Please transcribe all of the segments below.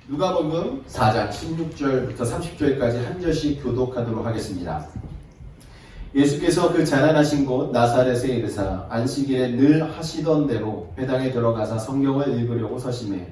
누가복음 4장 16절부터 30절까지 한 절씩 교독하도록 하겠습니다. 예수께서 그 자라나신 곳 나사렛에 이르사 안식일에 늘 하시던 대로 회당에 들어가사 성경을 읽으려고 서심해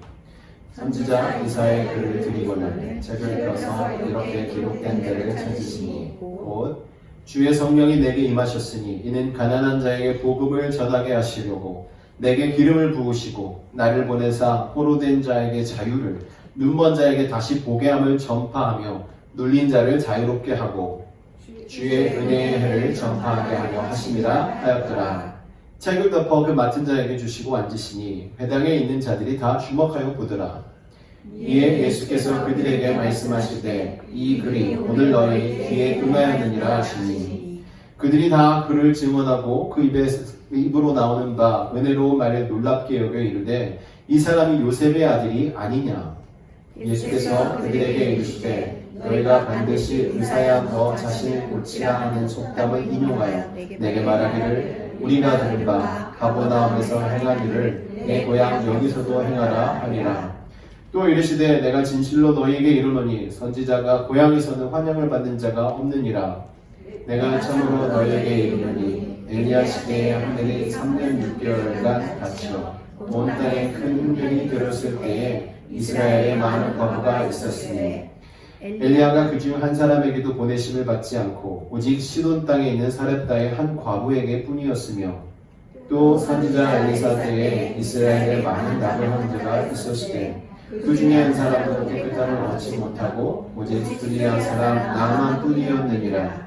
선지자 이사야의 글을 드리고는 책을 펴서 이렇게 기록된 데를 찾으시니 곧 주의 성령이 내게 임하셨으니 이는 가난한 자에게 복음을 전하게 하시려고 내게 기름을 부으시고 나를 보내사 포로된 자에게 자유를 눈먼 자에게 다시 보게 함을 전파하며 눌린 자를 자유롭게 하고 주의 은혜의 해를 전파하게 하려 하심이라 하였더라. 책을 덮어 그 맡은 자에게 주시고 앉으시니 회당에 있는 자들이 다 주목하여 보더라. 이에 예수께서 그들에게 말씀하시되 이 글이 오늘 너희 귀에 응하였느니라 하시니 그들이 다 그를 증언하고 그 입으로 나오는 바 은혜로운 말을 놀랍게 여겨 이르되 이 사람이 요셉의 아들이 아니냐. 예수께서 그들에게 이르시되 너희가 반드시 의사야 너 자신을 고치라 하는 속담을 인용하여 내게 말하기를 우리가 들은 바 가버나움에서 행한 일을 내 고향 여기서도 행하라 하니라. 또 이르시되 내가 진실로 너희에게 이르노니 선지자가 고향에서는 환영을 받는 자가 없느니라. 내가 참으로 너희에게 이르노니 엘리야 시대에 하늘이 3년 6개월간 닫혀 온 땅에 큰 흥경이 들었을 때에 이스라엘에 많은 과부가 있었으니 엘리야가 그중 한 사람에게도 보내심을 받지 않고 오직 시돈 땅에 있는 사렙다의 한 과부에게 뿐이었으며 또 선지자 엘리사 때에 이스라엘에 많은 낙을 한 자가 있었으되 그 중에 한 사람은 깨끗함을 얻지 못하고 오직 불의한 사람 나만 뿐이었느니라.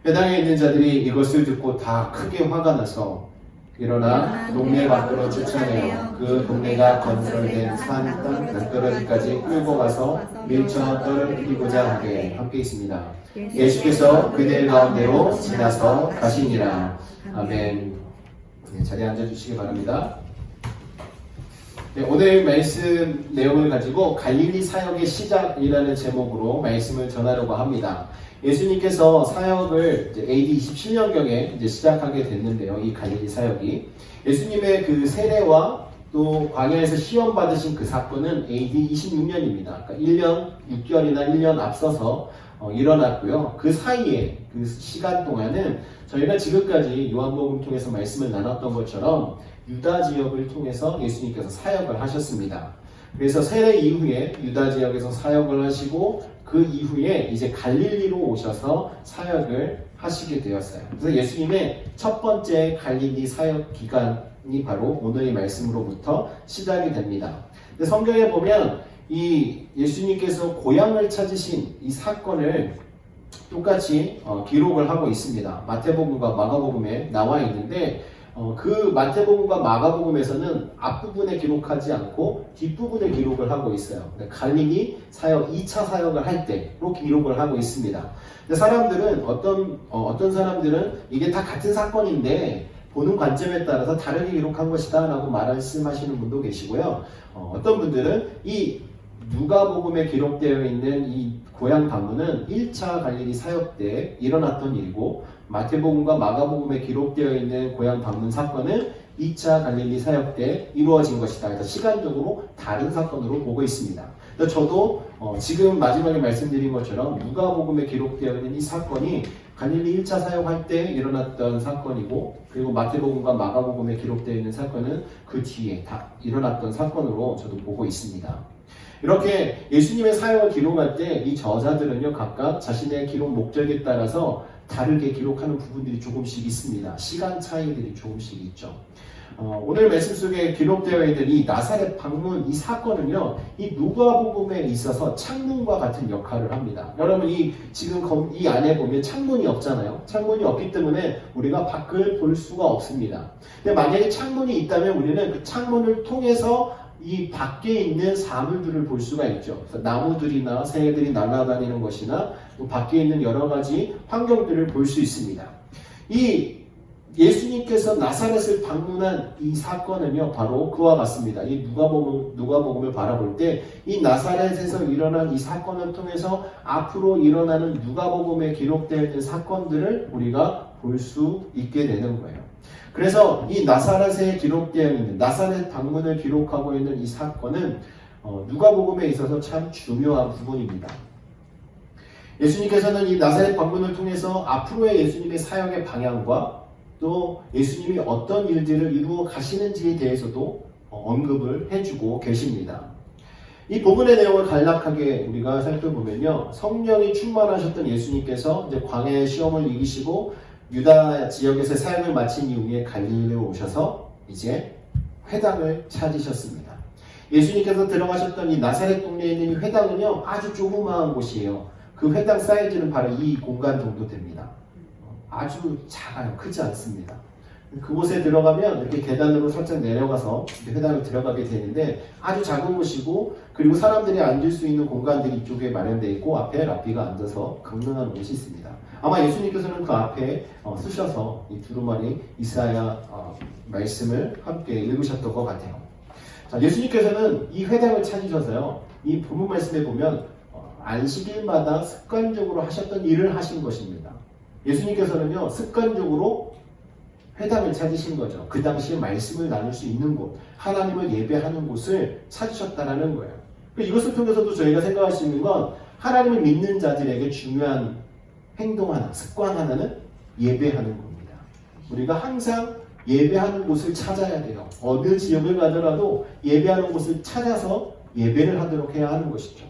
회당에 있는 자들이 이것을 듣고 다 크게 화가 나서 일어나 동네 밖으로 쫓아내어 그 동네가 건설된 산 땅떨어지까지 끌고 가서 밀쳐 떨어뜨리고자 하게 함께 있습니다. 예수께서 그들 가운데로 지나서 가시니라. 아멘. 네, 자리에 앉아주시기 바랍니다. 네, 오늘 말씀 내용을 가지고 갈릴리 사역의 시작이라는 제목으로 말씀을 전하려고 합니다. 예수님께서 사역을 AD 27년경에 시작하게 됐는데요. 이 갈릴리 사역이 예수님의 그 세례와 또 광야에서 시험 받으신 그 사건은 AD 26년입니다. 그러니까 1년 6개월이나 1년 앞서서 일어났고요. 그 사이에 그 시간 동안은 저희가 지금까지 요한복음 통해서 말씀을 나눴던 것처럼 유다 지역을 통해서 예수님께서 사역을 하셨습니다. 그래서 세례 이후에 유다 지역에서 사역을 하시고 그 이후에 이제 갈릴리로 오셔서 사역을 하시게 되었어요. 그래서 예수님의 첫 번째 갈릴리 사역 기간이 바로 오늘의 말씀으로부터 시작이 됩니다. 근데 성경에 보면 이 예수님께서 고향을 찾으신 이 사건을 똑같이 기록을 하고 있습니다. 마태복음과 마가복음에 나와 있는데 그 마태복음과 마가복음에서는 앞부분에 기록하지 않고 뒷부분에 기록을 하고 있어요. 갈릴리 사역 2차 사역을 할 때로 기록을 하고 있습니다. 근데 사람들은 어떤 사람들은 이게 다 같은 사건인데 보는 관점에 따라서 다르게 기록한 것이다 라고 말씀하시는 분도 계시고요. 어떤 분들은 이 누가복음에 기록되어 있는 이 고향 방문은 1차 갈릴리 사역 때 일어났던 일이고 마태복음과 마가복음에 기록되어 있는 고향 방문 사건은 2차 갈릴리 사역 때 이루어진 것이다. 그래서 시간적으로 다른 사건으로 보고 있습니다. 저도 지금 마지막에 말씀드린 것처럼 누가복음에 기록되어 있는 이 사건이 갈릴리 1차 사역할 때 일어났던 사건이고 그리고 마태복음과 마가복음에 기록되어 있는 사건은 그 뒤에 다 일어났던 사건으로 저도 보고 있습니다. 이렇게 예수님의 사역을 기록할 때 이 저자들은요 각각 자신의 기록 목적에 따라서 다르게 기록하는 부분들이 조금씩 있습니다. 시간 차이들이 조금씩 있죠. 오늘 말씀 속에 기록되어 있는 이 나사렛 방문 이 사건은요 이 누가복음에 있어서 창문과 같은 역할을 합니다. 여러분 지금 이 안에 보면 창문이 없잖아요. 창문이 없기 때문에 우리가 밖을 볼 수가 없습니다. 근데 만약에 창문이 있다면 우리는 그 창문을 통해서 이 밖에 있는 사물들을 볼 수가 있죠. 나무들이나 새들이 날아다니는 것이나 또 밖에 있는 여러 가지 환경들을 볼 수 있습니다. 이 예수님께서 나사렛을 방문한 이 사건은요 바로 그와 같습니다. 이 누가복음을 바라볼 때 이 나사렛에서 일어난 이 사건을 통해서 앞으로 일어나는 누가복음에 기록되어 있는 사건들을 우리가 볼 수 있게 되는 거예요. 그래서 이 나사렛에 기록되어 있는 나사렛 방문을 기록하고 있는 이 사건은 누가복음에 있어서 참 중요한 부분입니다. 예수님께서는 이 나사렛 방문을 통해서 앞으로의 예수님의 사역의 방향과 또 예수님이 어떤 일들을 이루어 가시는지에 대해서도 언급을 해주고 계십니다. 이 본문의 내용을 간략하게 우리가 살펴보면요, 성령이 충만하셨던 예수님께서 이제 광야의 시험을 이기시고 유다 지역에서 사역을 마친 이후에 갈릴리로 오셔서 이제 회당을 찾으셨습니다. 예수님께서 들어가셨던 이 나사렛 동네에 있는 이 회당은요, 아주 조그마한 곳이에요. 그 회당 사이즈는 바로 이 공간 정도 됩니다. 아주 작아요. 크지 않습니다. 그곳에 들어가면 이렇게 계단으로 살짝 내려가서 회당을 들어가게 되는데 아주 작은 곳이고, 그리고 사람들이 앉을 수 있는 공간들이 이쪽에 마련되어 있고 앞에 랍비가 앉아서 강론하는 곳이 있습니다. 아마 예수님께서는 그 앞에 쓰셔서 이 두루마리 이사야 말씀을 함께 읽으셨던 것 같아요. 자, 예수님께서는 이 회당을 찾으셔서요, 이 본문 말씀에 보면 안식일마다 습관적으로 하셨던 일을 하신 것입니다. 예수님께서는요, 습관적으로 회당을 찾으신 거죠. 그 당시에 말씀을 나눌 수 있는 곳, 하나님을 예배하는 곳을 찾으셨다라는 거예요. 이것을 통해서도 저희가 생각할 수 있는 건, 하나님을 믿는 자들에게 중요한 행동 하나, 습관 하나는 예배하는 겁니다. 우리가 항상 예배하는 곳을 찾아야 돼요. 어느 지역을 가더라도 예배하는 곳을 찾아서 예배를 하도록 해야 하는 것이죠.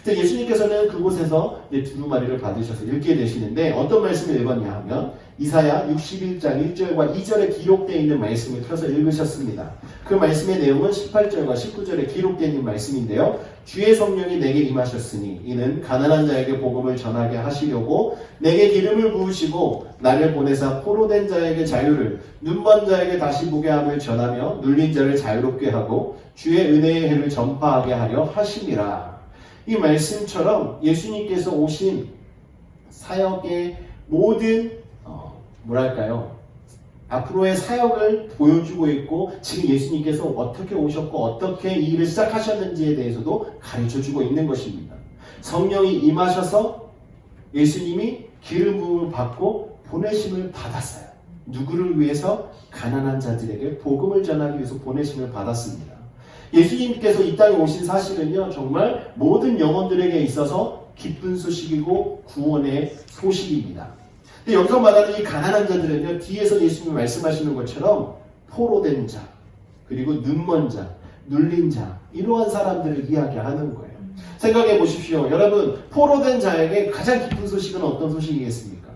예수님께서는 그곳에서 두루마리를 받으셔서 읽게 되시는데, 어떤 말씀을 읽었냐 하면 이사야 61장 1절과 2절에 기록되어 있는 말씀을 펴서 읽으셨습니다. 그 말씀의 내용은 18절과 19절에 기록되어 있는 말씀인데요, 주의 성령이 내게 임하셨으니 이는 가난한 자에게 복음을 전하게 하시려고 내게 기름을 부으시고 나를 보내사 포로된 자에게 자유를, 눈먼 자에게 다시 보게 함을 전하며 눌린 자를 자유롭게 하고 주의 은혜의 해를 전파하게 하려 하심이라. 이 말씀처럼 예수님께서 오신 사역의 모든 앞으로의 사역을 보여주고 있고, 지금 예수님께서 어떻게 오셨고 어떻게 이 일을 시작하셨는지에 대해서도 가르쳐주고 있는 것입니다. 성령이 임하셔서 예수님이 기름 부음을 받고 보내심을 받았어요. 누구를 위해서? 가난한 자들에게 복음을 전하기 위해서 보내심을 받았습니다. 예수님께서 이 땅에 오신 사실은요, 정말 모든 영혼들에게 있어서 기쁜 소식이고 구원의 소식입니다. 근데 여기서 말하는 이 가난한 자들은요, 뒤에서 예수님이 말씀하시는 것처럼 포로된 자, 그리고 눈먼 자, 눌린 자, 이러한 사람들을 이야기하는 거예요. 생각해 보십시오. 여러분, 포로된 자에게 가장 기쁜 소식은 어떤 소식이겠습니까?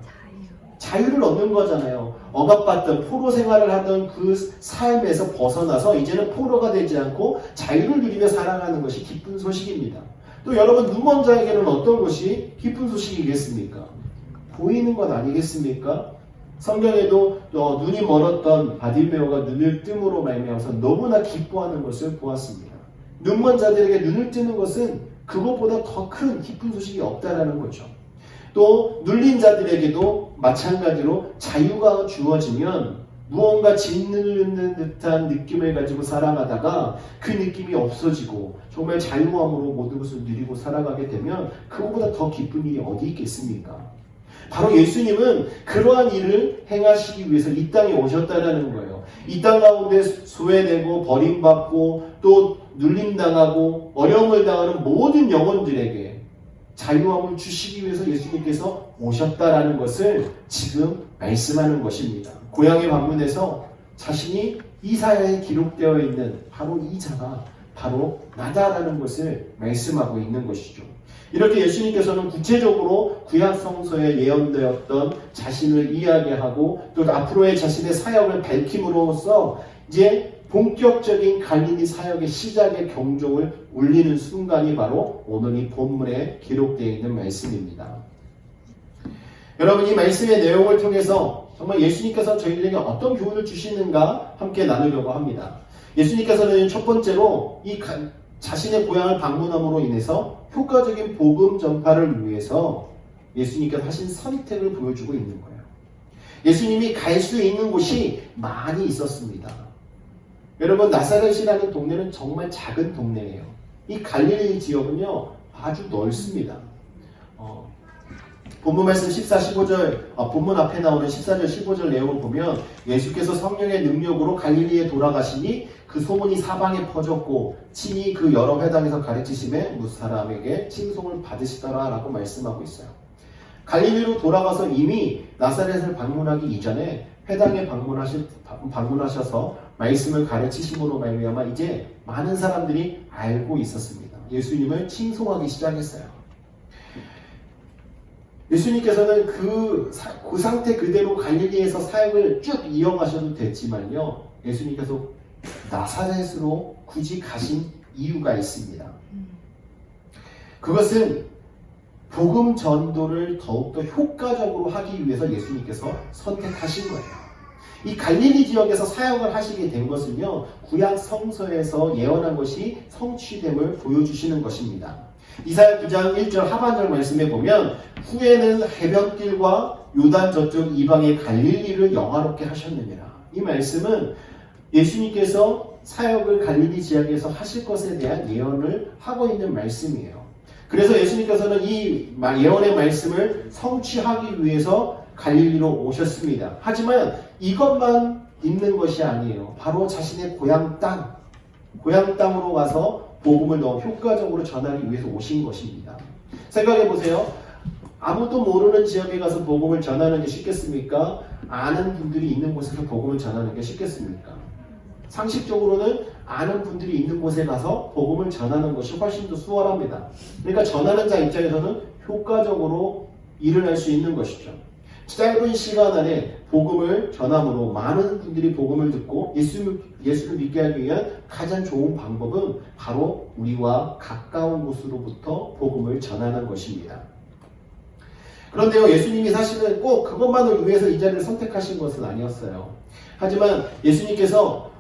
자유를 얻는 거잖아요. 억압받던 포로 생활을 하던 그 삶에서 벗어나서 이제는 포로가 되지 않고 자유를 누리며 살아가는 것이 기쁜 소식입니다. 또 여러분, 눈먼 자에게는 어떤 것이 기쁜 소식이겠습니까? 보이는 것 아니겠습니까? 성경에도 눈이 멀었던 바디메오가 눈을 뜸으로 말미암아서 너무나 기뻐하는 것을 보았습니다. 눈먼 자들에게 눈을 뜨는 것은 그것보다 더 큰 기쁜 소식이 없다라는 거죠. 또 눌린 자들에게도 마찬가지로 자유가 주어지면 무언가 짓누르는 듯한 느낌을 가지고 살아가다가 그 느낌이 없어지고 정말 자유함으로 모든 것을 누리고 살아가게 되면 그것보다 더 기쁜 일이 어디 있겠습니까? 바로 예수님은 그러한 일을 행하시기 위해서 이 땅에 오셨다는 거예요. 이 땅 가운데 소외되고 버림받고 또 눌림당하고 어려움을 당하는 모든 영혼들에게 자유함을 주시기 위해서 예수님께서 오셨다라는 것을 지금 말씀하는 것입니다. 고향에 방문해서 자신이 이사야에 기록되어 있는 바로 이 자가 바로 나다라는 것을 말씀하고 있는 것이죠. 이렇게 예수님께서는 구체적으로 구약 성서에 예언되었던 자신을 이야기하고 또 앞으로의 자신의 사역을 밝힘으로써 이제 본격적인 갈릴리 사역의 시작의 경종을 울리는 순간이 바로 오늘 이 본문에 기록되어 있는 말씀입니다. 여러분, 이 말씀의 내용을 통해서 정말 예수님께서 저희들에게 어떤 교훈을 주시는가 함께 나누려고 합니다. 예수님께서는 첫 번째로 이 자신의 고향을 방문함으로 인해서 효과적인 복음 전파를 위해서 예수님께서 하신 선택을 보여주고 있는 거예요. 예수님이 갈 수 있는 곳이 많이 있었습니다. 여러분, 나사렛이라는 동네는 정말 작은 동네예요. 이 갈릴리 지역은요, 아주 넓습니다. 본문 말씀 14, 15절, 본문 앞에 나오는 14절, 15절 내용을 보면 예수께서 성령의 능력으로 갈릴리에 돌아가시니 그 소문이 사방에 퍼졌고 친히 그 여러 회당에서 가르치심에 무 사람에게 칭송을 받으시더라 라고 말씀하고 있어요. 갈릴리로 돌아가서 이미 나사렛을 방문하기 이전에 회당에 방문하셔서 말씀을 가르치심으로 말미암아 이제 많은 사람들이 알고 있었습니다. 예수님을 칭송하기 시작했어요. 예수님께서는 그 상태 그대로 갈릴리에서 사역을 쭉 이어가셔도 됐지만요. 예수님께서 나사렛으로 굳이 가신 이유가 있습니다. 그것은 복음 전도를 더욱더 효과적으로 하기 위해서 예수님께서 선택하신 거예요. 이 갈릴리 지역에서 사역을 하시게 된 것은요. 구약 성서에서 예언한 것이 성취됨을 보여주시는 것입니다. 이사야 9장 1절 하반절 말씀에 보면 후에는 해변길과 요단 저쪽 이방의 갈릴리를 영화롭게 하셨느니라. 이 말씀은 예수님께서 사역을 갈릴리 지역에서 하실 것에 대한 예언을 하고 있는 말씀이에요. 그래서 예수님께서는 이 예언의 말씀을 성취하기 위해서 갈릴리로 오셨습니다. 하지만 이것만 있는 것이 아니에요. 바로 자신의 고향 땅으로 가서 복음을 더 효과적으로 전하기 위해서 오신 것입니다. 생각해 보세요. 아무도 모르는 지역에 가서 복음을 전하는 게 쉽겠습니까? 아는 분들이 있는 곳에서 복음을 전하는 게 쉽겠습니까? 상식적으로는 아는 분들이 있는 곳에 가서 복음을 전하는 것이 훨씬 더 수월합니다. 그러니까 전하는 자 입장에서는 효과적으로 일을 할 수 있는 것이죠. 짧은 시간 안에 복음을 전함으로 많은 분들이 복음을 듣고 예수를 믿게 하기 위한 가장 좋은 방법은 바로 우리와 가까운 곳으로부터 복음을 전하는 것입니다. 그런데요, 예수님이 사실은 꼭 그것만을 위해서 이 자리를 선택하신 것은 아니었어요. 하지만 예수님께서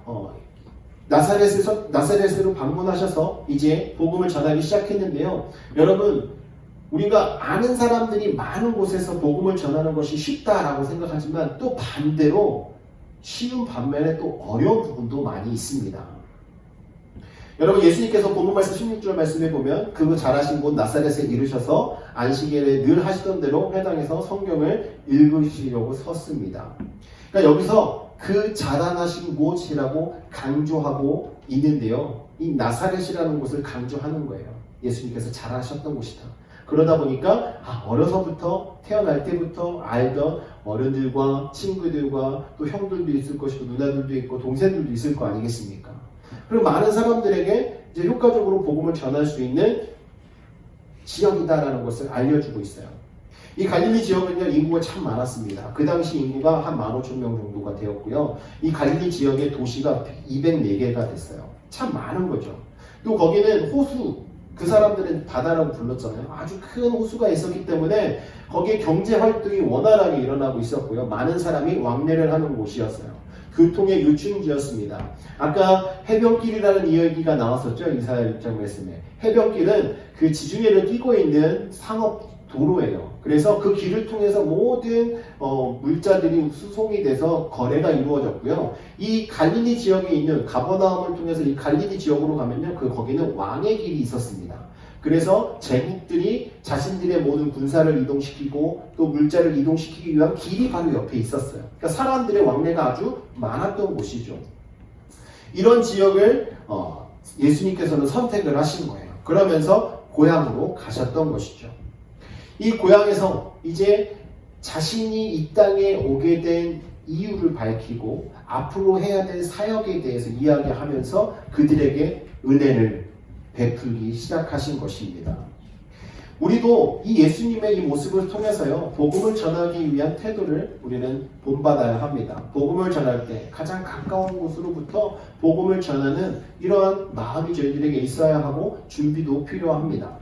나사렛으로 방문하셔서 이제 복음을 전하기 시작했는데요. 여러분, 우리가 아는 사람들이 많은 곳에서 복음을 전하는 것이 쉽다라고 생각하지만 또 반대로 쉬운 반면에 또 어려운 부분도 많이 있습니다. 여러분, 예수님께서 본문 말씀 16절 말씀에 보면 그 잘하신 곳 나사렛에 이르셔서 안식일에 늘 하시던 대로 회당에서 성경을 읽으시려고 섰습니다. 그러니까 여기서 그 자라나신 곳이라고 강조하고 있는데요. 이 나사렛이라는 곳을 강조하는 거예요. 예수님께서 자라셨던 곳이다. 그러다 보니까 어려서부터 태어날 때부터 알던 어른들과 친구들과 또 형들도 있을 것이고 누나들도 있고 동생들도 있을 거 아니겠습니까? 그리고 많은 사람들에게 이제 효과적으로 복음을 전할 수 있는 지역이다라는 것을 알려주고 있어요. 이 갈릴리 지역은요, 인구가 참 많았습니다. 그 당시 인구가 한 15,000명 정도가 되었고요. 이 갈릴리 지역의 도시가 204개가 됐어요. 참 많은 거죠. 또 거기는 호수, 그 사람들은 바다라고 불렀잖아요. 아주 큰 호수가 있었기 때문에 거기에 경제 활동이 원활하게 일어나고 있었고요. 많은 사람이 왕래를 하는 곳이었어요. 교통의 요충지였습니다. 아까 해변길이라는 이야기가 나왔었죠. 이사야 6장 말씀에. 해변길은 그 지중해를 끼고 있는 상업 도로예요. 그래서 그 길을 통해서 모든 물자들이 수송이 돼서 거래가 이루어졌고요. 이 갈릴리 지역에 있는 가버나움을 통해서 이 갈릴리 지역으로 가면요, 거기는 왕의 길이 있었습니다. 그래서 제국들이 자신들의 모든 군사를 이동시키고 또 물자를 이동시키기 위한 길이 바로 옆에 있었어요. 그러니까 사람들의 왕래가 아주 많았던 곳이죠. 이런 지역을 예수님께서는 선택을 하신 거예요. 그러면서 고향으로 가셨던 것이죠. 이 고향에서 이제 자신이 이 땅에 오게 된 이유를 밝히고 앞으로 해야 될 사역에 대해서 이야기하면서 그들에게 은혜를 베풀기 시작하신 것입니다. 우리도 이 예수님의 이 모습을 통해서요, 복음을 전하기 위한 태도를 우리는 본받아야 합니다. 복음을 전할 때 가장 가까운 곳으로부터 복음을 전하는 이러한 마음이 저희들에게 있어야 하고 준비도 필요합니다.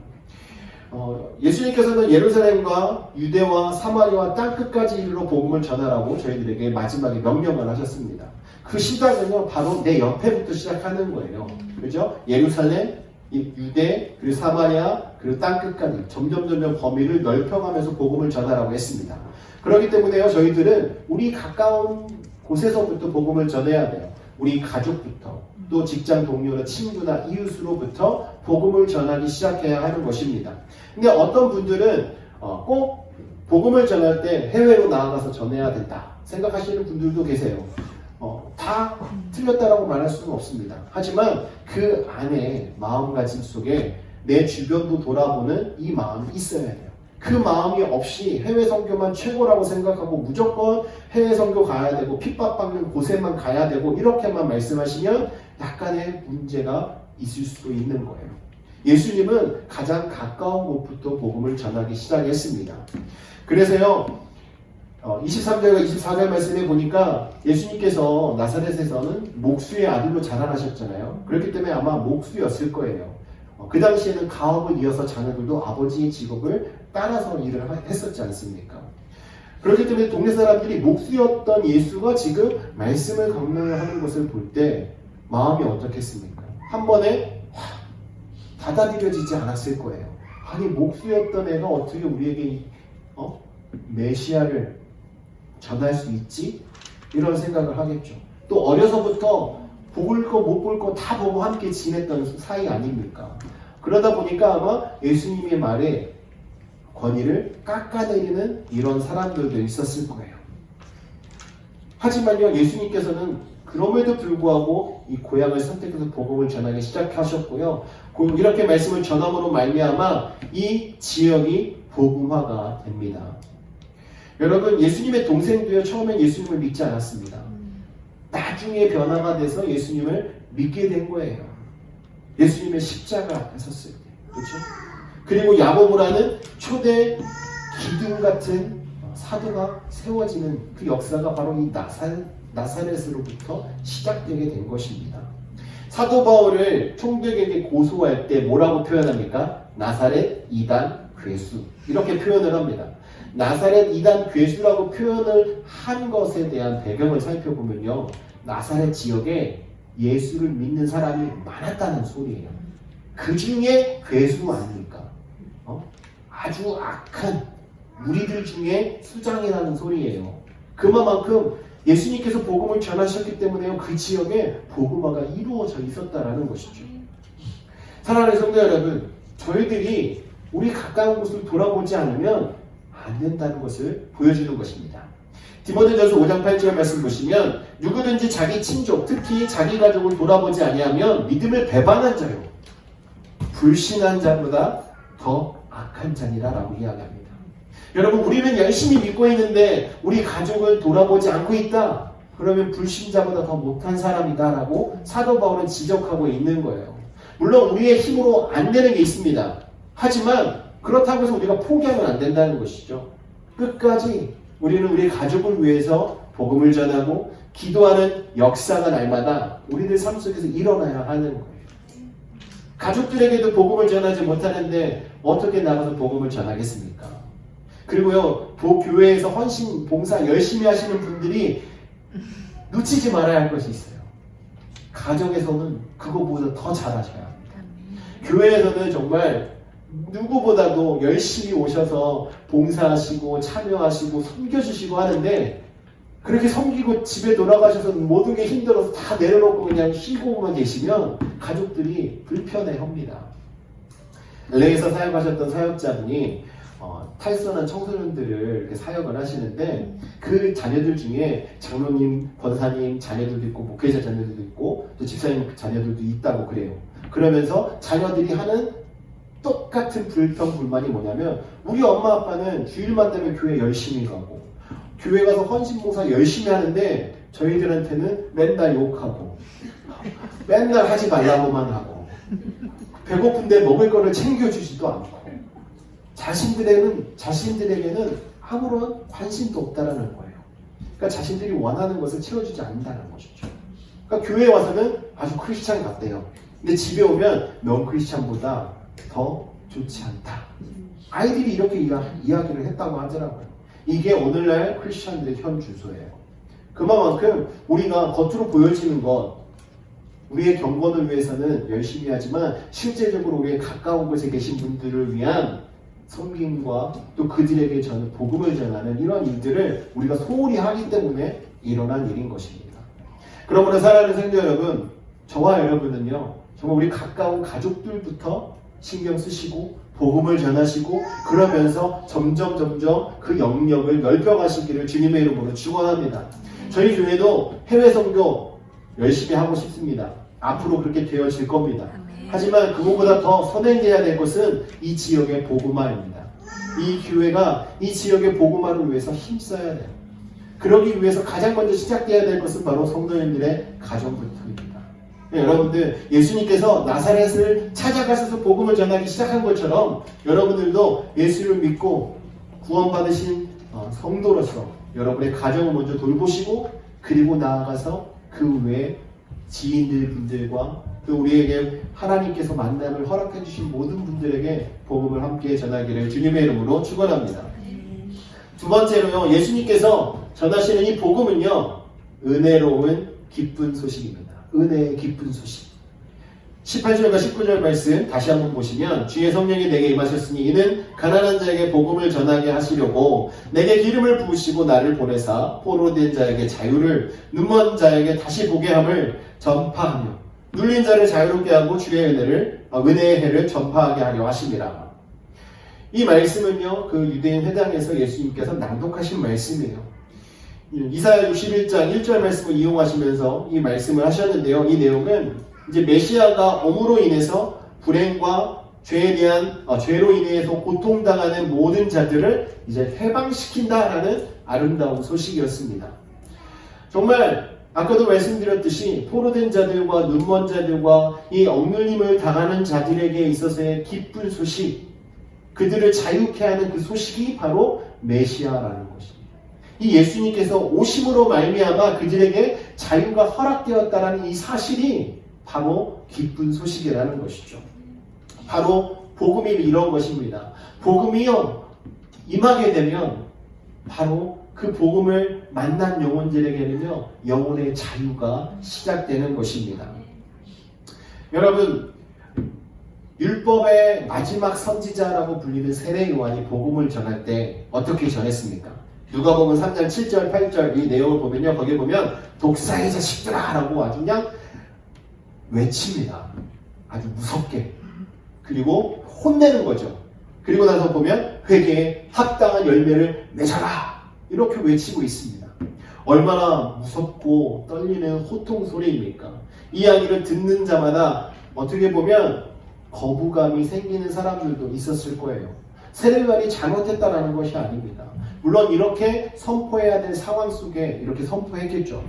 예수님께서는 예루살렘과 유대와 사마리아 땅끝까지 이르러 복음을 전하라고 저희들에게 마지막에 명령을 하셨습니다. 그 시작은요, 바로 내 옆에부터 시작하는 거예요. 그죠? 예루살렘, 유대, 그리고 사마리아, 그리고 땅끝까지 점점 범위를 넓혀가면서 복음을 전하라고 했습니다. 그렇기 때문에요, 저희들은 우리 가까운 곳에서부터 복음을 전해야 돼요. 우리 가족부터, 또 직장 동료나 친구나 이웃으로부터 복음을 전하기 시작해야 하는 것입니다. 근데 어떤 분들은 꼭 복음을 전할 때 해외로 나아가서 전해야 된다 생각하시는 분들도 계세요. 다 틀렸다라고 말할 수는 없습니다. 하지만 그 안에 마음가짐 속에 내 주변도 돌아보는 이 마음이 있어야 돼요. 그 마음이 없이 해외 선교만 최고라고 생각하고 무조건 해외 선교 가야 되고 핍박받는 곳에만 가야 되고 이렇게만 말씀하시면 약간의 문제가 있을 수도 있는 거예요. 예수님은 가장 가까운 곳부터 복음을 전하기 시작했습니다. 그래서요 23절과 24절 말씀에 보니까 예수님께서 나사렛에서는 목수의 아들로 자라나셨잖아요. 그렇기 때문에 아마 목수였을 거예요. 그 당시에는 가업을 이어서 자녀들도 아버지의 직업을 따라서 일을 했었지 않습니까? 그렇기 때문에 동네 사람들이 목수였던 예수가 지금 말씀을 강론하는 것을 볼 때 마음이 어떻겠습니까? 한 번에 받아들여지지 않았을 거예요. 아니 목수였던 애가 어떻게 우리에게 메시아를 전할 수 있지? 이런 생각을 하겠죠. 또 어려서부터 볼 거 못 볼 거 다 보고 함께 지냈던 사이 아닙니까? 그러다 보니까 아마 예수님의 말에 권위를 깎아내리는 이런 사람들도 있었을 거예요. 하지만요, 예수님께서는 그럼에도 불구하고 이 고향을 선택해서 복음을 전하기 시작하셨고요. 이렇게 말씀을 전함으로 말미암아 이 지역이 복음화가 됩니다. 여러분, 예수님의 동생도요, 처음엔 예수님을 믿지 않았습니다. 나중에 변화가 돼서 예수님을 믿게 된 거예요. 예수님의 십자가 앞에 섰을 때. 그렇죠? 그리고 야고보라는 초대 기둥 같은 사도가 세워지는 그 역사가 바로 이 나사렛으로부터 시작되게 된 것입니다. 사도 바울을 총독에게 고소할 때 뭐라고 표현합니까? 나사렛 이단 괴수 이렇게 표현을 합니다. 나사렛 이단 괴수라고 표현을 한 것에 대한 배경을 살펴보면요, 나사렛 지역에 예수를 믿는 사람이 많았다는 소리예요. 그 중에 괴수 아닙니까? 아주 악한 무리들 중에 수장이라는 소리예요. 그만큼 예수님께서 복음을 전하셨기 때문에 그 지역에 복음화가 이루어져 있었다라는 것이죠. 사랑하는 성도 여러분, 저희들이 우리 가까운 곳을 돌아보지 않으면 안 된다는 것을 보여주는 것입니다. 디모데전서 5장 8절 말씀 보시면 누구든지 자기 친족, 특히 자기 가족을 돌아보지 아니하면 믿음을 배반한 자요, 불신한 자보다 더 악한 자니라 라고 이야기합니다. 여러분, 우리는 열심히 믿고 있는데 우리 가족을 돌아보지 않고 있다? 그러면 불신자보다 더 못한 사람이다 라고 사도 바울은 지적하고 있는 거예요. 물론 우리의 힘으로 안 되는 게 있습니다. 하지만 그렇다고 해서 우리가 포기하면 안 된다는 것이죠. 끝까지 우리는 우리 가족을 위해서 복음을 전하고 기도하는 역사가 날마다 우리들 삶 속에서 일어나야 하는 거예요. 가족들에게도 복음을 전하지 못하는데 어떻게 나가서 복음을 전하겠습니까? 그리고요, 교회에서 헌신, 봉사 열심히 하시는 분들이 놓치지 말아야 할 것이 있어요. 가정에서는 그거보다 더 잘하셔야 합니다. 교회에서는 정말 누구보다도 열심히 오셔서 봉사하시고 참여하시고 섬겨주시고 하는데, 그렇게 섬기고 집에 돌아가셔서 모든 게 힘들어서 다 내려놓고 그냥 쉬고만 계시면 가족들이 불편해합니다. LA에서 사역하셨던 사역자분이 탈선한 청소년들을 이렇게 사역을 하시는데, 그 자녀들 중에 장로님, 권사님 자녀들도 있고 목회자 자녀들도 있고 또 집사님 자녀들도 있다고 그래요. 그러면서 자녀들이 하는 똑같은 불평불만이 뭐냐면, 우리 엄마 아빠는 주일만 되면 교회 열심히 가고 교회 가서 헌신봉사 열심히 하는데 저희들한테는 맨날 욕하고 맨날 하지 말라고만 하고 배고픈데 먹을 거를 챙겨주지도 않고 자신들에게는 아무런 관심도 없다라는 거예요. 그러니까 자신들이 원하는 것을 채워주지 않는다는 것이죠. 그러니까 교회에 와서는 아주 크리스찬 같대요. 근데 집에 오면 넌 크리스찬보다 더 좋지 않다. 아이들이 이렇게 이야기를 했다고 하더라고요. 이게 오늘날 크리스찬들의 현 주소예요. 그만큼 우리가 겉으로 보여지는 것, 우리의 경건을 위해서는 열심히 하지만 실제적으로 우리의 가까운 곳에 계신 분들을 위한 섬김과 또 그들에게 복음을 전하는 이런 일들을 우리가 소홀히 하기 때문에 일어난 일인 것입니다. 그러므로 사랑하는 성도 여러분, 저와 여러분은요, 정말 우리 가까운 가족들부터 신경 쓰시고 복음을 전하시고 그러면서 점점 그 영역을 넓혀가시기를 주님의 이름으로 축원합니다. 저희 교회도 해외 선교 열심히 하고 싶습니다. 앞으로 그렇게 되어질 겁니다. 하지만 그것보다 더 선행해야 될 것은 이 지역의 복음화입니다. 이 교회가 이 지역의 복음화를 위해서 힘써야 돼요. 그러기 위해서 가장 먼저 시작돼야 될 것은 바로 성도님들의 가정부터입니다. 네, 여러분들 예수님께서 나사렛을 찾아가셔서 복음을 전하기 시작한 것처럼 여러분들도 예수를 믿고 구원받으신 성도로서 여러분의 가정을 먼저 돌보시고 그리고 나아가서 그 외에 지인들 분들과 또 우리에게 하나님께서 만남을 허락해 주신 모든 분들에게 복음을 함께 전하기를 주님의 이름으로 축원합니다. 두 번째로요, 예수님께서 전하시는 이 복음은요, 은혜로운 기쁜 소식입니다. 은혜의 기쁜 소식. 18절과 19절 말씀 다시 한번 보시면 주의 성령이 내게 임하셨으니 이는 가난한 자에게 복음을 전하게 하시려고 내게 기름을 부으시고 나를 보내사 포로된 자에게 자유를 눈먼 자에게 다시 보게 함을 전파하며 눌린 자를 자유롭게 하고 주의 은혜의 해를 전파하게 하려 하심이라. 이 말씀은요, 그 유대인 회당에서 예수님께서 낭독하신 말씀이에요. 이사야 61장 1절 말씀을 이용하시면서 이 말씀을 하셨는데요. 이 내용은 이제 메시아가 옴으로 인해서 불행과 죄로 인해서 고통당하는 모든 자들을 이제 해방시킨다라는 아름다운 소식이었습니다. 정말 아까도 말씀드렸듯이 포로된 자들과 눈먼 자들과 이 억눌림을 당하는 자들에게 있어서의 기쁜 소식, 그들을 자유케 하는 그 소식이 바로 메시아라는 것입니다. 이 예수님께서 오심으로 말미암아 그들에게 자유가 허락되었다라는 이 사실이 바로 기쁜 소식이라는 것이죠. 바로 복음이 이런 것입니다. 복음이요, 임하게 되면 바로 그 복음을 만난 영혼들에게는요, 영혼의 자유가 시작되는 것입니다. 여러분, 율법의 마지막 선지자라고 불리는 세례 요한이 복음을 전할 때 어떻게 전했습니까? 누가복음 3장 7절 8절 이 내용을 보면요, 거기에 보면 독사의 자식들아 라고 아주 그냥 외칩니다. 아주 무섭게. 그리고 혼내는 거죠. 그리고 나서 보면 회개에 합당한 열매를 맺어라 이렇게 외치고 있습니다. 얼마나 무섭고 떨리는 호통 소리입니까? 이 이야기를 듣는 자마다 어떻게 보면 거부감이 생기는 사람들도 있었을 거예요. 세례요한이 잘못했다라는 것이 아닙니다. 물론 이렇게 선포해야 될 상황 속에 이렇게 선포했겠죠.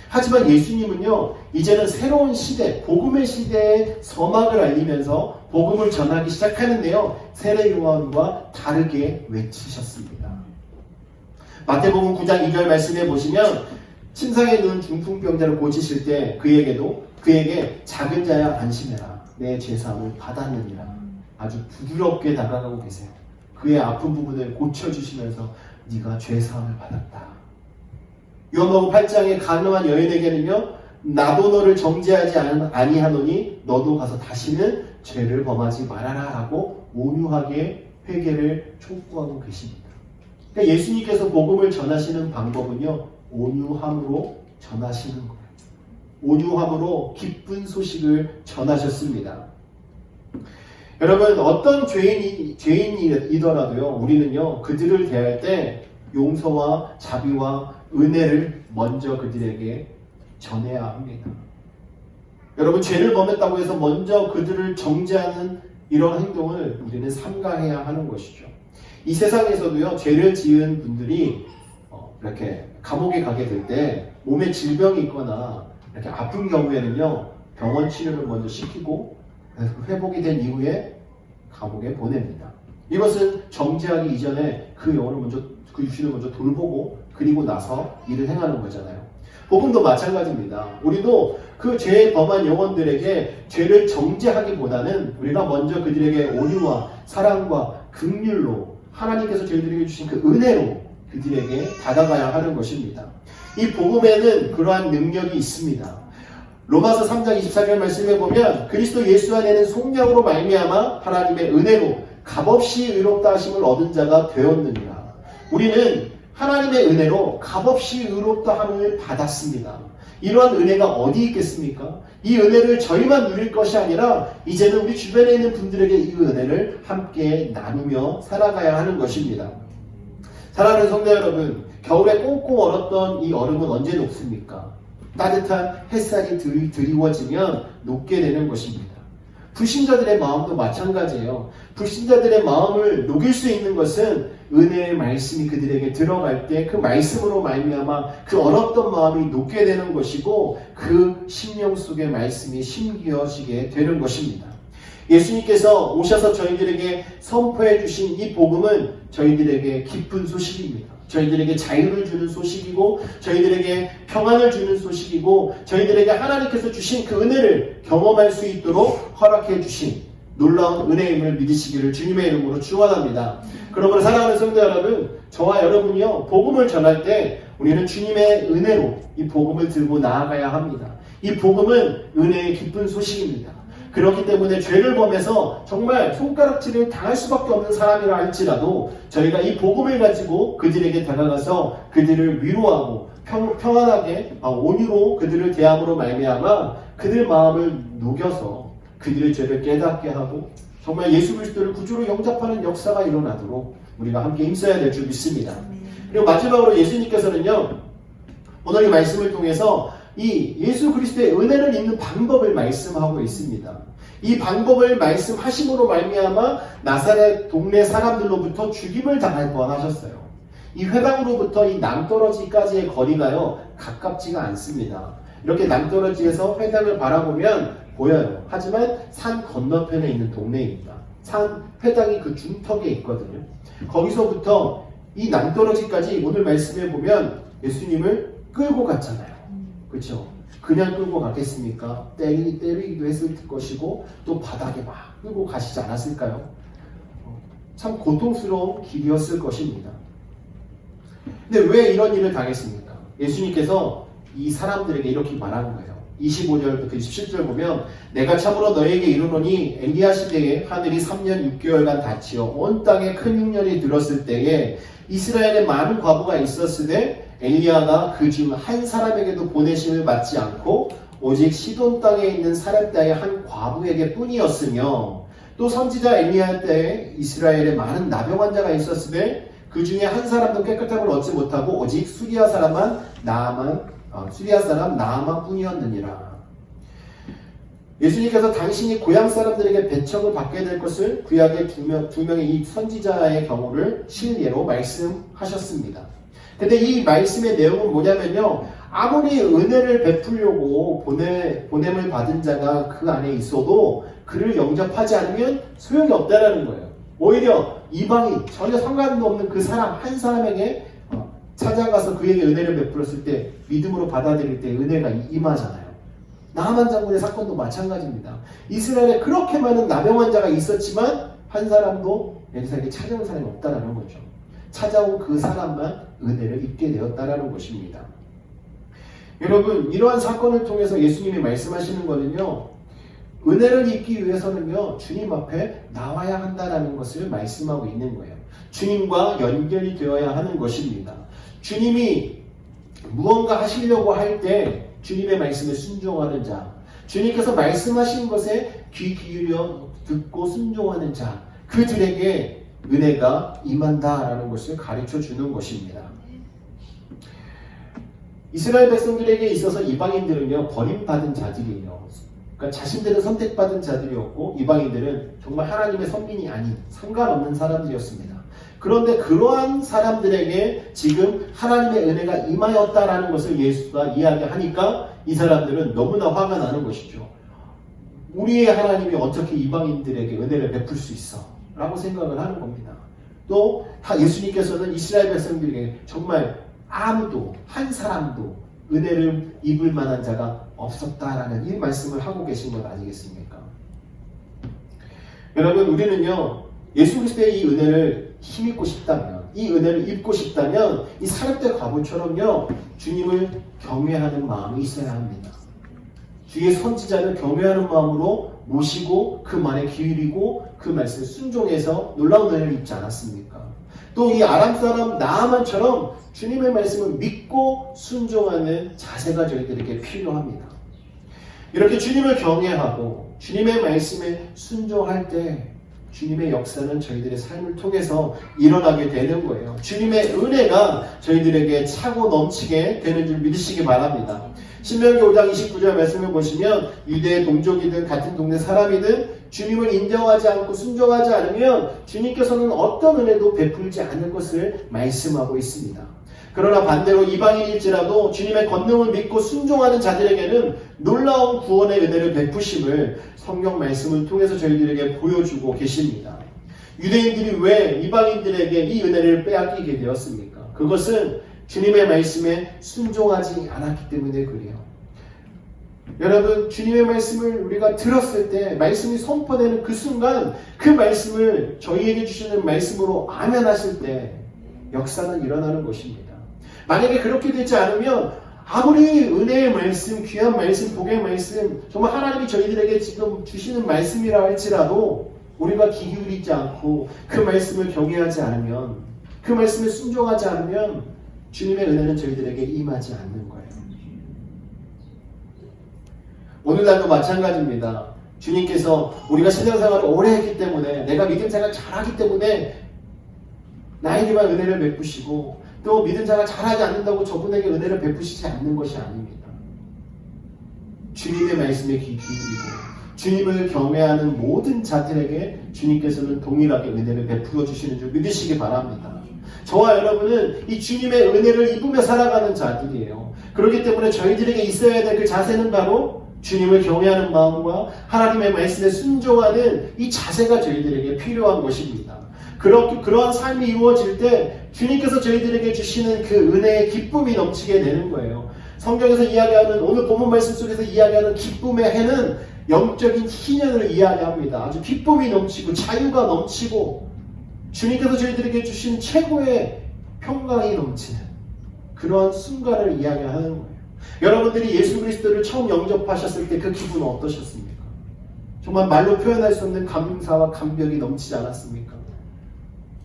하지만 예수님은요, 이제는 새로운 시대, 복음의 시대에 서막을 알리면서 복음을 전하기 시작하는데요, 세례요한과 다르게 외치셨습니다. 마태복음 9장 2절 말씀에 보시면 침상에 누운 중풍병자를 고치실 때 그에게 작은 자야 안심해라, 내 죄사함을 받았느니라. 아주 부드럽게 다가가고 계세요. 그의 아픈 부분을 고쳐주시면서 네가 죄사함을 받았다. 요한복음 8장의 가늠한 여인에게는요, 나도 너를 정죄하지 아니하노니 너도 가서 다시는 죄를 범하지 말아라 라고 온유하게 회개를 촉구하고 계십니다. 그러니까 예수님께서 복음을 전하시는 방법은요, 온유함으로 전하시는 거예요. 온유함으로 기쁜 소식을 전하셨습니다. 여러분, 어떤 죄인이더라도요, 우리는요, 그들을 대할 때 용서와 자비와 은혜를 먼저 그들에게 전해야 합니다. 여러분, 죄를 범했다고 해서 먼저 그들을 정죄하는 이런 행동을 우리는 삼가해야 하는 것이죠. 이 세상에서도요, 죄를 지은 분들이 이렇게 감옥에 가게 될 때 몸에 질병이 있거나 이렇게 아픈 경우에는요, 병원 치료를 먼저 시키고 회복이 된 이후에 감옥에 보냅니다. 이것은 정죄하기 이전에 그 영혼을 먼저, 그 육신을 먼저 돌보고 그리고 나서 일을 행하는 거잖아요. 복음도 마찬가지입니다. 우리도 그 죄 범한 영혼들에게 죄를 정죄하기보다는 우리가 먼저 그들에게 온유와 사랑과 긍휼로 하나님께서 저희들에게 주신 그 은혜로 그들에게 다가가야 하는 것입니다. 이 복음에는 그러한 능력이 있습니다. 로마서 3장 24절 말씀에 보면 그리스도 예수 안에는 속량으로 말미암아 하나님의 은혜로 값없이 의롭다 하심을 얻은 자가 되었느니라. 우리는 하나님의 은혜로 값없이 의롭다 함을 받았습니다. 이러한 은혜가 어디 있겠습니까? 이 은혜를 저희만 누릴 것이 아니라 이제는 우리 주변에 있는 분들에게 이 은혜를 함께 나누며 살아가야 하는 것입니다. 사랑하는 성도 여러분, 겨울에 꽁꽁 얼었던 이 얼음은 언제 녹습니까? 따뜻한 햇살이 드리워지면 녹게 되는 것입니다. 불신자들의 마음도 마찬가지예요. 불신자들의 마음을 녹일 수 있는 것은 은혜의 말씀이 그들에게 들어갈 때 그 말씀으로 말미암아 그 얼었던 마음이 녹게 되는 것이고 그 심령 속의 말씀이 심기어지게 되는 것입니다. 예수님께서 오셔서 저희들에게 선포해 주신 이 복음은 저희들에게 기쁜 소식입니다. 저희들에게 자유를 주는 소식이고 저희들에게 평안을 주는 소식이고 저희들에게 하나님께서 주신 그 은혜를 경험할 수 있도록 허락해 주신 놀라운 은혜임을 믿으시기를 주님의 이름으로 축원합니다. 그러므로 사랑하는 성도 여러분, 저와 여러분이요 복음을 전할 때 우리는 주님의 은혜로 이 복음을 들고 나아가야 합니다. 이 복음은 은혜의 기쁜 소식입니다. 그렇기 때문에 죄를 범해서 정말 손가락질을 당할 수밖에 없는 사람이라 할지라도 저희가 이 복음을 가지고 그들에게 다가가서 그들을 위로하고 평안하게 온유로 그들을 대함으로 말미암아 그들 마음을 녹여서 그들의 죄를 깨닫게 하고 정말 예수 그리스도를 구주로 영접하는 역사가 일어나도록 우리가 함께 힘써야 될 줄 믿습니다. 그리고 마지막으로 예수님께서는요 오늘 이 말씀을 통해서 이 예수 그리스도의 은혜를 입는 방법을 말씀하고 있습니다. 이 방법을 말씀하심으로 말미암아 나사렛 동네 사람들로부터 죽임을 당할 뻔하셨어요. 이 회당으로부터 이 낭떠러지까지의 거리가요 가깝지가 않습니다. 이렇게 낭떠러지에서 회당을 바라보면 보여요. 하지만 산 건너편에 있는 동네입니다. 산 회당이 그 중턱에 있거든요. 거기서부터 이 낭떠러지까지 오늘 말씀에 보면 예수님을 끌고 갔잖아요. 그렇죠? 그냥 끌고 갔겠습니까? 때리기도 했을 것이고 또 바닥에 막 끌고 가시지 않았을까요? 참 고통스러운 길이었을 것입니다. 근데 왜 이런 일을 당했습니까? 예수님께서 이 사람들에게 이렇게 말하는 거예요. 25절부터 27절 보면 내가 참으로 너에게 이르노니 엘리야 시대에 하늘이 3년 6개월간 닫히어 온 땅에 큰 흉년이 들었을 때에 이스라엘에 많은 과부가 있었으되 엘리야가 그 중 한 사람에게도 보내심을 받지 않고 오직 시돈 땅에 있는 사렙다의 한 과부에게 뿐이었으며 또 선지자 엘리야 때에 이스라엘에 많은 나병 환자가 있었으되 그 중에 한 사람도 깨끗함을 얻지 못하고 오직 수리아 사람 나아만 뿐이었느니라. 예수님께서 당신이 고향 사람들에게 배척을 받게 될 것을 구약의 두 명의 이 선지자의 경우를 실례로 말씀하셨습니다. 근데 이 말씀의 내용은 뭐냐면요. 아무리 은혜를 베풀려고 보냄을 받은 자가 그 안에 있어도 그를 영접하지 않으면 소용이 없다라는 거예요. 오히려 이방인 전혀 상관도 없는 그 사람 한 사람에게 찾아가서 그에게 은혜를 베풀었을 때 믿음으로 받아들일 때 은혜가 임하잖아요. 나하만 장군의 사건도 마찬가지입니다. 이스라엘에 그렇게 많은 나병 환자가 있었지만 한 사람도 엘리사에게 찾아온 사람이 없다라는 거죠. 찾아온 그 사람만 은혜를 입게 되었다라는 것입니다. 여러분, 이러한 사건을 통해서 예수님이 말씀하시는 거는요, 은혜를 입기 위해서는요, 주님 앞에 나와야 한다라는 것을 말씀하고 있는 거예요. 주님과 연결이 되어야 하는 것입니다. 주님이 무언가 하시려고 할 때 주님의 말씀에 순종하는 자, 주님께서 말씀하신 것에 귀 기울여 듣고 순종하는 자, 그들에게 은혜가 임한다라는 것을 가르쳐 주는 것입니다. 이스라엘 백성들에게 있어서 이방인들은요, 버림받은 자들이에요. 그러니까 자신들은 선택받은 자들이었고 이방인들은 정말 하나님의 선민이 아닌 상관없는 사람들이었습니다. 그런데 그러한 사람들에게 지금 하나님의 은혜가 임하였다라는 것을 예수가 이야기하니까 이 사람들은 너무나 화가 나는 것이죠. 우리의 하나님이 어떻게 이방인들에게 은혜를 베풀 수 있어? 라고 생각을 하는 겁니다. 또 예수님께서는 이스라엘 백성들에게 정말 아무도 한 사람도 은혜를 입을 만한 자가 없었다라는 이 말씀을 하고 계신 것 아니겠습니까? 여러분, 우리는요 예수 그리스도의 이 은혜를 힘입고 싶다면, 이 은혜를 입고 싶다면 이 사렙대 과부처럼요 주님을 경외하는 마음이 있어야 합니다. 주의 선지자를 경외하는 마음으로 모시고 그 말에 기울이고 그 말씀에 순종해서 놀라운 은혜를 입지 않았습니까? 또 이 아람 사람 나아만처럼 주님의 말씀을 믿고 순종하는 자세가 저희들에게 필요합니다. 이렇게 주님을 경외하고 주님의 말씀에 순종할 때 주님의 역사는 저희들의 삶을 통해서 일어나게 되는 거예요. 주님의 은혜가 저희들에게 차고 넘치게 되는 줄 믿으시기 바랍니다. 신명기 5장 29절 말씀을 보시면 유대의 동족이든 같은 동네 사람이든 주님을 인정하지 않고 순종하지 않으면 주님께서는 어떤 은혜도 베풀지 않을 것을 말씀하고 있습니다. 그러나 반대로 이방인일지라도 주님의 권능을 믿고 순종하는 자들에게는 놀라운 구원의 은혜를 베푸심을 성경 말씀을 통해서 저희들에게 보여주고 계십니다. 유대인들이 왜 이방인들에게 이 은혜를 빼앗기게 되었습니까? 그것은 주님의 말씀에 순종하지 않았기 때문에 그래요. 여러분, 주님의 말씀을 우리가 들었을 때 말씀이 선포되는 그 순간 그 말씀을 저희에게 주시는 말씀으로 아멘하실 때 역사는 일어나는 것입니다. 만약에 그렇게 되지 않으면 아무리 은혜의 말씀, 귀한 말씀, 복의 말씀, 정말 하나님이 저희들에게 지금 주시는 말씀이라 할지라도 우리가 귀 기울이지 않고 그 말씀을 경외하지 않으면, 그 말씀에 순종하지 않으면 주님의 은혜는 저희들에게 임하지 않는 거예요. 오늘날도 마찬가지입니다. 주님께서 우리가 신앙생활을 오래 했기 때문에, 내가 믿음생활 잘하기 때문에 나에게만 은혜를 베푸시고 또 믿음생활 잘하지 않는다고 저분에게 은혜를 베푸시지 않는 것이 아닙니다. 주님의 말씀에 귀 기울이고 주님을 경외하는 모든 자들에게 주님께서는 동일하게 은혜를 베풀어 주시는 줄 믿으시기 바랍니다. 저와 여러분은 이 주님의 은혜를 입으며 살아가는 자들이에요. 그렇기 때문에 저희들에게 있어야 될 그 자세는 바로 주님을 경외하는 마음과 하나님의 말씀에 순종하는 이 자세가 저희들에게 필요한 것입니다. 그러한 삶이 이루어질 때 주님께서 저희들에게 주시는 그 은혜의 기쁨이 넘치게 되는 거예요. 성경에서 이야기하는, 오늘 본문 말씀 속에서 이야기하는 기쁨의 해는 영적인 희년을 이야기합니다. 아주 기쁨이 넘치고 자유가 넘치고 주님께서 저희들에게 주신 최고의 평강이 넘치는 그러한 순간을 이야기하는 거예요. 여러분들이 예수 그리스도를 처음 영접하셨을 때 그 기분은 어떠셨습니까? 정말 말로 표현할 수 없는 감사와 감격이 넘치지 않았습니까?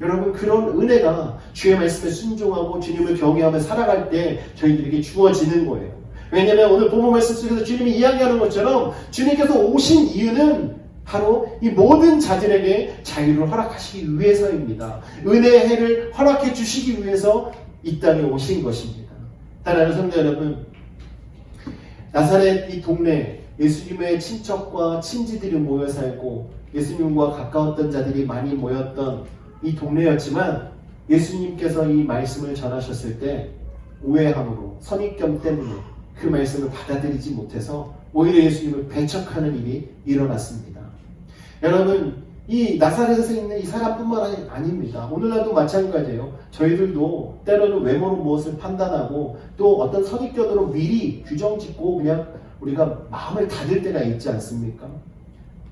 여러분, 그런 은혜가 주의 말씀에 순종하고 주님을 경외하며 살아갈 때 저희들에게 주어지는 거예요. 왜냐하면 오늘 본문 말씀 속에서 주님이 이야기하는 것처럼 주님께서 오신 이유는 바로 이 모든 자들에게 자유를 허락하시기 위해서입니다. 은혜의 해를 허락해 주시기 위해서 이 땅에 오신 것입니다. 사랑하는 성도 여러분, 나사렛 이 동네 예수님의 친척과 친지들이 모여 살고 예수님과 가까웠던 자들이 많이 모였던 이 동네였지만 예수님께서 이 말씀을 전하셨을 때 우회함으로, 선입견 때문에 그 말씀을 받아들이지 못해서 오히려 예수님을 배척하는 일이 일어났습니다. 여러분, 이 나사렛에서 있는 이 사람뿐만 아닙니다. 오늘날도 마찬가지예요. 저희들도 때로는 외모로 무엇을 판단하고 또 어떤 선입견으로 미리 규정짓고 그냥 우리가 마음을 닫을 때가 있지 않습니까?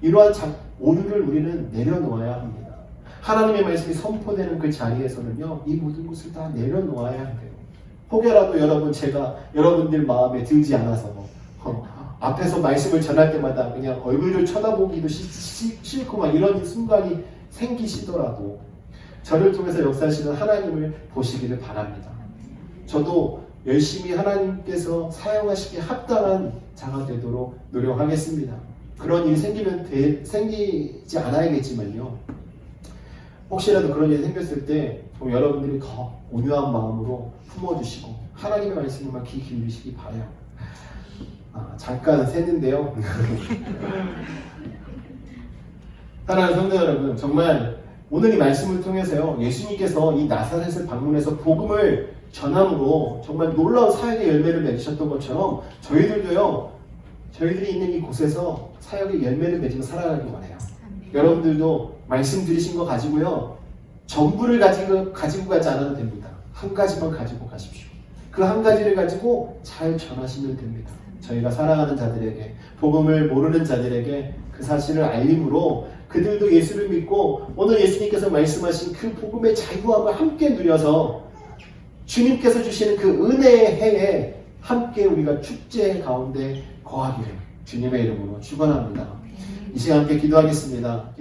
이러한 오류를 우리는 내려놓아야 합니다. 하나님의 말씀이 선포되는 그 자리에서는요, 이 모든 것을 다 내려놓아야 돼요. 혹여라도 여러분, 제가 여러분들 마음에 들지 않아서 앞에서 말씀을 전할 때마다 그냥 얼굴을 쳐다보기도 싫고 막 이런 순간이 생기시더라도 저를 통해서 역사하시는 하나님을 보시기를 바랍니다. 저도 열심히 하나님께서 사용하시기에 합당한 자가 되도록 노력하겠습니다. 그런 일이 생기지 않아야겠지만요. 혹시라도 그런 일이 생겼을 때 여러분들이 더 온유한 마음으로 품어주시고 하나님의 말씀에만 귀 기울이시기 바라요. 잠깐 샜는데요. 사랑하는 성도 여러분, 정말 오늘 이 말씀을 통해서요, 예수님께서 이 나사렛을 방문해서 복음을 전함으로 정말 놀라운 사역의 열매를 맺으셨던 것처럼 저희들도요, 저희들이 있는 이 곳에서 사역의 열매를 맺으며 살아가기 원해요. 여러분들도 말씀 들으신 거 가지고요, 전부를 가지고 가지 않아도 됩니다. 한 가지만 가지고 가십시오. 그 한 가지를 가지고 잘 전하시면 됩니다. 저희가 사랑하는 자들에게, 복음을 모르는 자들에게 그 사실을 알림으로 그들도 예수를 믿고 오늘 예수님께서 말씀하신 그 복음의 자유함을 함께 누려서 주님께서 주시는 그 은혜의 해에 함께 우리가 축제 가운데 거하기를 주님의 이름으로 축원합니다. 이 시간 함께 기도하겠습니다.